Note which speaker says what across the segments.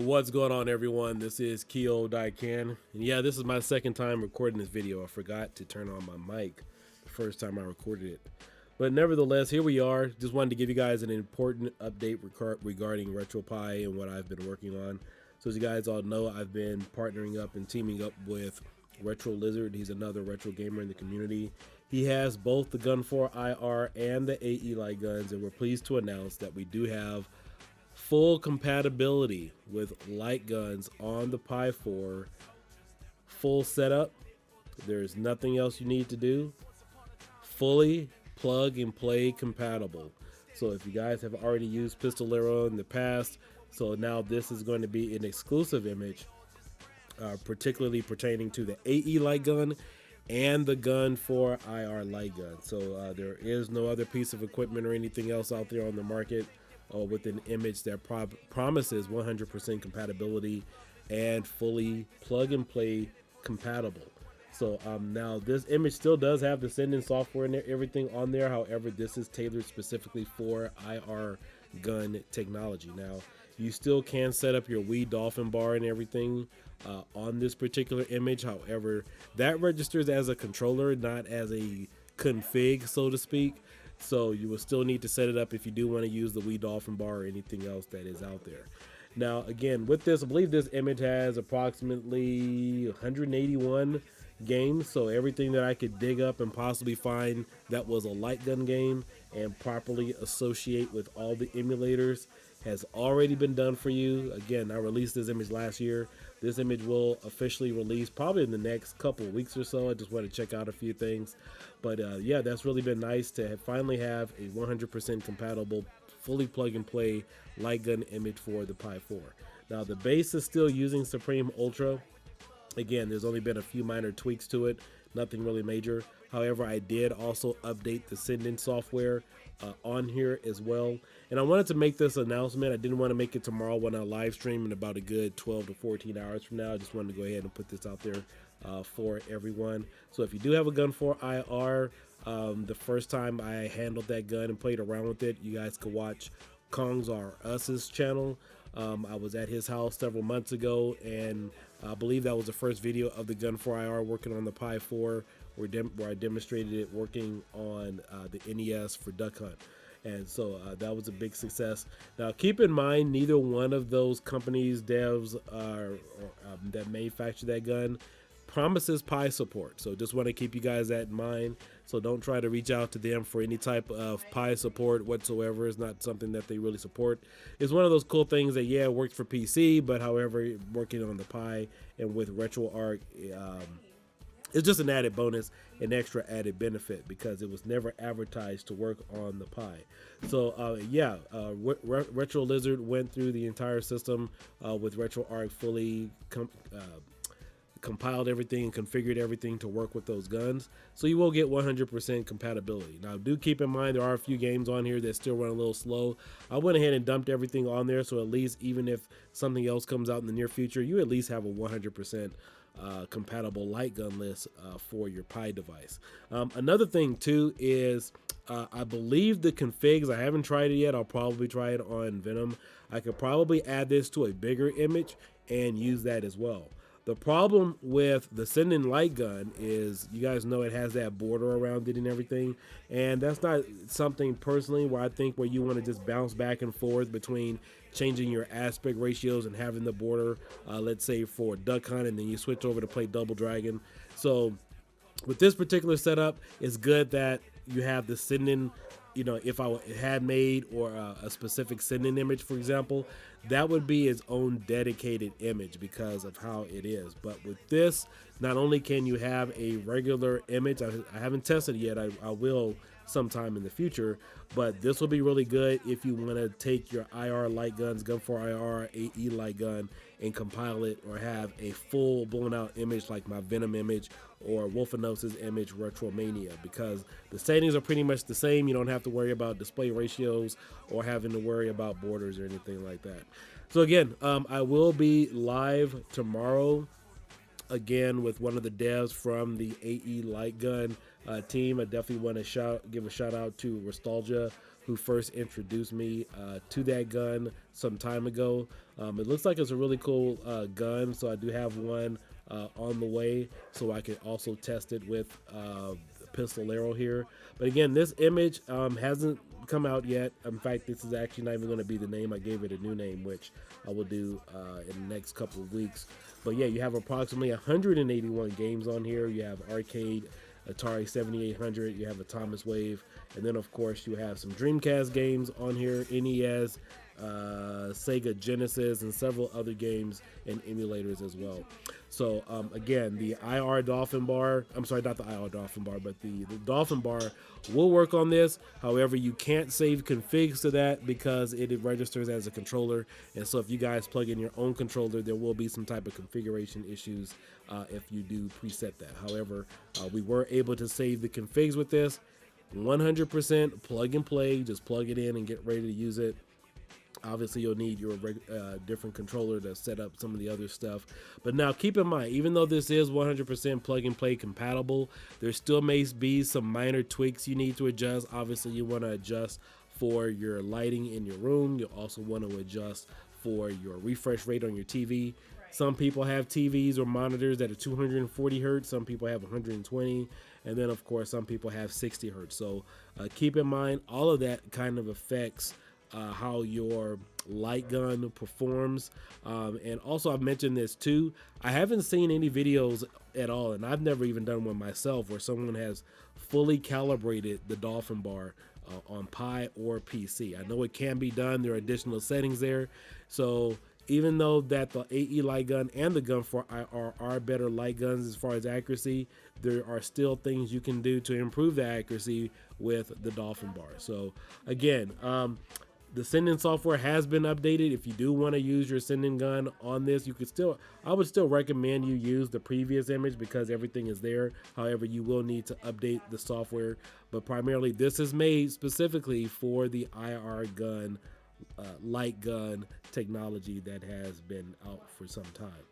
Speaker 1: What's going on, everyone? This is Kiodiekin, and yeah, this is my second time recording this video. I forgot to turn on my mic the first time I recorded it, but nevertheless, here we are. Just wanted to give you guys an important update regarding Retropie and what I've been working on. So as you guys all know, I've been partnering up and teaming up with Retro Lizard. He's another retro gamer in the community. He has both the Gun 4 IR and the AE light guns, and we're pleased to announce that we do have full compatibility with light guns on the Pi 4. Full setup. There's nothing else you need to do. Fully plug and play compatible. So if you guys have already used Pistolero in the past, so now this is going to be an exclusive image, particularly pertaining to the AE light gun and the Gun 4 IR light gun. So there is no other piece of equipment or anything else out there on the market with an image that promises 100% compatibility and fully plug and play compatible. So now this image still does have the sending software and everything on there. However, this is tailored specifically for IR gun technology. Now, you still can set up your Wii Dolphin bar and everything on this particular image. However, that registers as a controller, not as a config, so to speak. So you will still need to set it up if you do want to use the Wii Dolphin bar or anything else that is out there. Now, again, with this, I believe this image has approximately 181 games. So everything that I could dig up and possibly find that was a light gun game and properly associate with all the emulators has already been done for you. Again, I released this image last year. This image will officially release probably in the next couple of weeks or so. I just want to check out a few things. But yeah, that's really been nice to finally have a 100% compatible, fully plug and play light gun image for the Pi 4. Now, the base is still using Supreme Ultra. Again, there's only been a few minor tweaks to it, nothing really major. However, I did also update the send-in software on here as well. And I wanted to make this announcement. I didn't want to make it tomorrow when I live stream in about a good 12 to 14 hours from now. I just wanted to go ahead and put this out there for everyone. So if you do have a Gun 4 IR, the first time I handled that gun and played around with it, you guys could watch Kong's or Us's channel. I was at his house several months ago, and I believe that was the first video of the Gun 4 IR working on the Pi 4, where I demonstrated it working on the NES for Duck Hunt. And so that was a big success. Now, keep in mind, neither one of those companies, devs, that manufacture that gun promises Pi support. So just want to keep you guys that in mind. So don't try to reach out to them for any type of Pi support whatsoever. It's not something that they really support. It's one of those cool things that, yeah, it works for PC, but however, working on the Pi and with RetroArch, it's just an added bonus, an extra added benefit, because it was never advertised to work on the Pi. So yeah, Retro Lizard went through the entire system with RetroArch, fully compiled everything and configured everything to work with those guns. So you will get 100% compatibility. Now, do keep in mind there are a few games on here that still run a little slow. I went ahead and dumped everything on there, so at least even if something else comes out in the near future, you at least have a 100% compatible light gun list for your Pi device. Another thing too is I believe the configs, I haven't tried it yet. I'll probably try it on Venom. I could probably add this to a bigger image and use that as well. The problem with the send-in light gun is, you guys know it has that border around it and everything, and that's not something personally where I think where you want to just bounce back and forth between changing your aspect ratios and having the border, let's say for Duck Hunt, and then you switch over to play Double Dragon. So with this particular setup, it's good that you have the send-in. You know, if I had made or a specific send-in image, for example, that would be its own dedicated image because of how it is. But with this, not only can you have a regular image, I haven't tested it yet, I will sometime in the future, but this will be really good if you want to take your IR light guns, Gun 4 IR, AE light gun, and compile it or have a full blown out image like my Venom image or Wolfenos's image, Retromania, because the settings are pretty much the same. You don't have to worry about display ratios or having to worry about borders or anything like that. So again, I will be live tomorrow again with one of the devs from the AE light gun team. I definitely want to give a shout out to Nostalgia, who first introduced me to that gun some time ago. It looks like it's a really cool gun, so I do have one on the way, so I can also test it with Pistolero here. But again, this image hasn't come out yet. In fact, this is actually not even going to be the name. I gave it a new name, which I will do in the next couple of weeks. But yeah, you have approximately 181 games on here. You have arcade, Atari 7800, you have a Thomas Wave, and then of course you have some Dreamcast games on here, NES, Sega Genesis, and several other games and emulators as well. So again, the IR Dolphin bar, I'm sorry, not the IR Dolphin bar, but the Dolphin bar will work on this. However, you can't save configs to that because it registers as a controller. And so if you guys plug in your own controller, there will be some type of configuration issues if you do preset that. However, we were able to save the configs with this. 100% plug and play, just plug it in and get ready to use it. Obviously, you'll need your different controller to set up some of the other stuff. But now keep in mind, even though this is 100% plug and play compatible, there still may be some minor tweaks you need to adjust. Obviously, you want to adjust for your lighting in your room. You also want to adjust for your refresh rate on your TV. Some people have TVs or monitors that are 240 hertz. Some people have 120. And then, of course, some people have 60 hertz. So keep in mind, all of that kind of affects how your light gun performs. And also, I've mentioned this too. I haven't seen any videos at all, and I've never even done one myself, where someone has fully calibrated the Dolphin bar on Pi or PC. I know it can be done. There are additional settings there. So even though that the AE light gun and the Gun 4 IR are better light guns as far as accuracy, there are still things you can do to improve the accuracy with the Dolphin bar. So again, the sending software has been updated. If you do want to use your sending gun on this, you could still, I would still recommend you use the previous image because everything is there. However, you will need to update the software, but primarily this is made specifically for the IR gun, light gun technology that has been out for some time.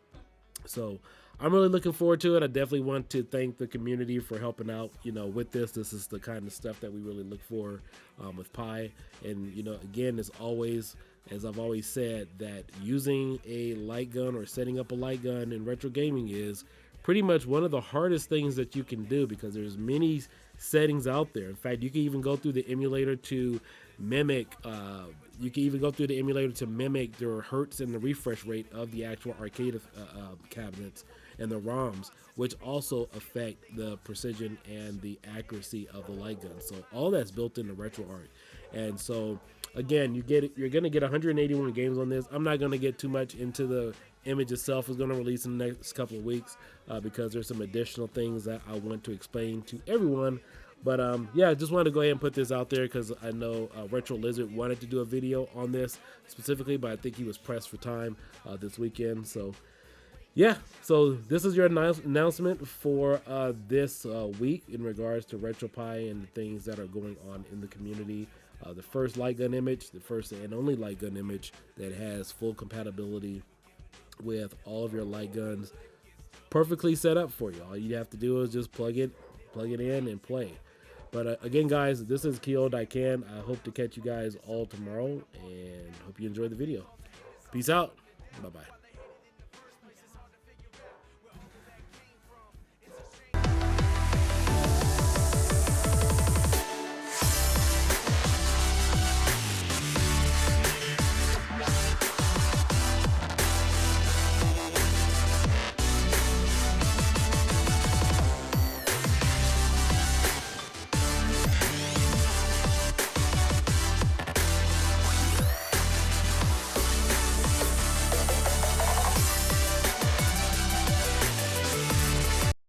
Speaker 1: So I'm really looking forward to it. I definitely want to thank the community for helping out, with this. This is the kind of stuff that we really look for with Pi. And, again, as always, as I've always said, that using a light gun or setting up a light gun in retro gaming is pretty much one of the hardest things that you can do because there's many settings out there. In fact, you can even go through the emulator to mimic the hertz and the refresh rate of the actual arcade cabinets and the ROMs, which also affect the precision and the accuracy of the light gun. So all that's built into RetroArch. And so again, you're going to get 181 games on this. I'm not going to get too much into the image itself. Is going to release in the next couple of weeks because there's some additional things that I want to explain to everyone. But yeah, I just wanted to go ahead and put this out there because I know Retro Lizard wanted to do a video on this specifically, but I think he was pressed for time this weekend. So yeah, so this is your announcement for this week in regards to Retropie and the things that are going on in the community. The first light gun image, the first and only light gun image that has full compatibility with all of your light guns, perfectly set up for you. All you have to do is just plug it in and play. But again, guys, this is Kiodiekin. I hope to catch you guys all tomorrow and hope you enjoy the video. Peace out. Bye-bye.